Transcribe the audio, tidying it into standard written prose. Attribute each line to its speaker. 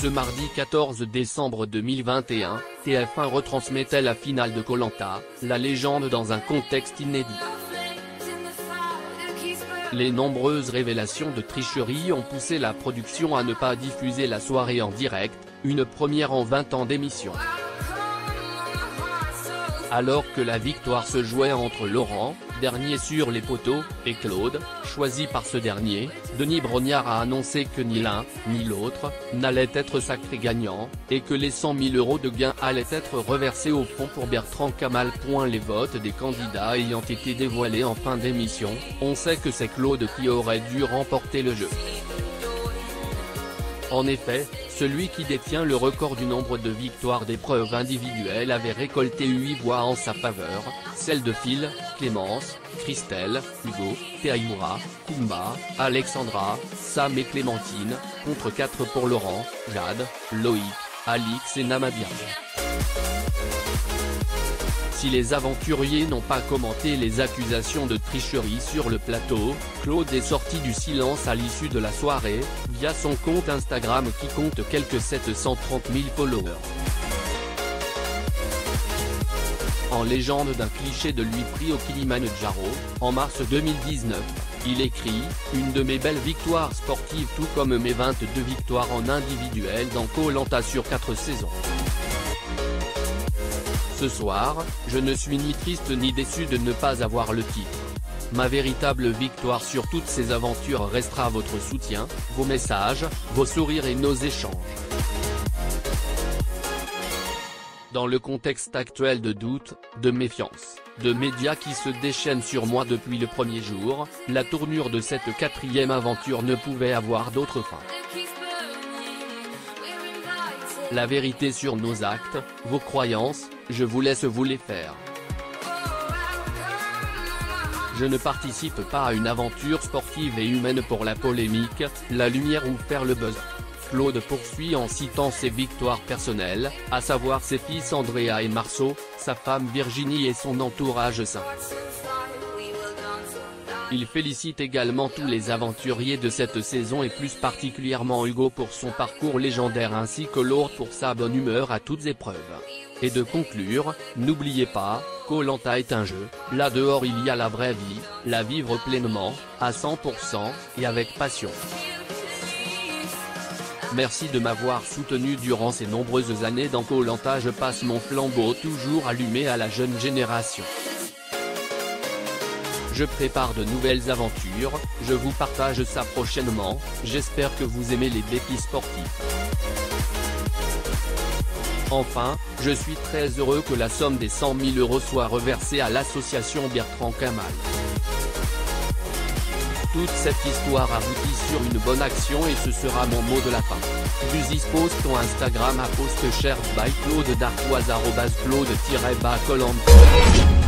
Speaker 1: Ce mardi 14 décembre 2021, TF1 retransmettait la finale de Koh Lanta, la légende dans un contexte inédit. Les nombreuses révélations de tricherie ont poussé la production à ne pas diffuser la soirée en direct, une première en 20 ans d'émission. Alors que la victoire se jouait entre Laurent, dernier sur les poteaux, et Claude, choisi par ce dernier, Denis Brognard a annoncé que ni l'un, ni l'autre, n'allait être sacré gagnant, et que les 100 000 € de gains allaient être reversés au fond pour Bertrand Kamal. Les votes des candidats ayant été dévoilés en fin d'émission, on sait que c'est Claude qui aurait dû remporter le jeu. En effet, celui qui détient le record du nombre de victoires d'épreuves individuelles avait récolté 8 voix en sa faveur, celles de Phil, Clémence, Christelle, Hugo, Théaïmoura, Kumba, Alexandra, Sam et Clémentine, contre 4 pour Laurent, Jade, Loïc, Alix et Namadia. Si les aventuriers n'ont pas commenté les accusations de tricherie sur le plateau, Claude est sorti du silence à l'issue de la soirée, via son compte Instagram qui compte quelques 730 000 followers. En légende d'un cliché de lui pris au Kilimanjaro, en mars 2019, il écrit « Une de mes belles victoires sportives tout comme mes 22 victoires en individuel dans Koh Lanta sur 4 saisons. Ce soir, je ne suis ni triste ni déçu de ne pas avoir le titre. Ma véritable victoire sur toutes ces aventures restera votre soutien, vos messages, vos sourires et nos échanges. » Dans le contexte actuel de doute, de méfiance, de médias qui se déchaînent sur moi depuis le premier jour, la tournure de cette 4e aventure ne pouvait avoir d'autre fin. La vérité sur nos actes, vos croyances, je vous laisse vous les faire. Je ne participe pas à une aventure sportive et humaine pour la polémique, la lumière ou faire le buzz. Claude poursuit en citant ses victoires personnelles, à savoir ses fils Andrea et Marceau, sa femme Virginie et son entourage sain. Il félicite également tous les aventuriers de cette saison et plus particulièrement Hugo pour son parcours légendaire ainsi que Laure pour sa bonne humeur à toutes épreuves. Et de conclure, n'oubliez pas, Koh Lanta est un jeu, là dehors il y a la vraie vie, la vivre pleinement, à 100% et avec passion. Merci de m'avoir soutenu durant ces nombreuses années dans Koh Lanta. Je passe mon flambeau toujours allumé à la jeune génération. Je prépare de nouvelles aventures, je vous partage ça prochainement, j'espère que vous aimez les défis sportifs. Enfin, je suis très heureux que la somme des 100 000 € soit reversée à l'association Bertrand Kamal. Toute cette histoire aboutit sur une bonne action et ce sera mon mot de la fin. Buzis poste ton Instagram à post shared by Claude Dartoise @Claude-Koh Lanta.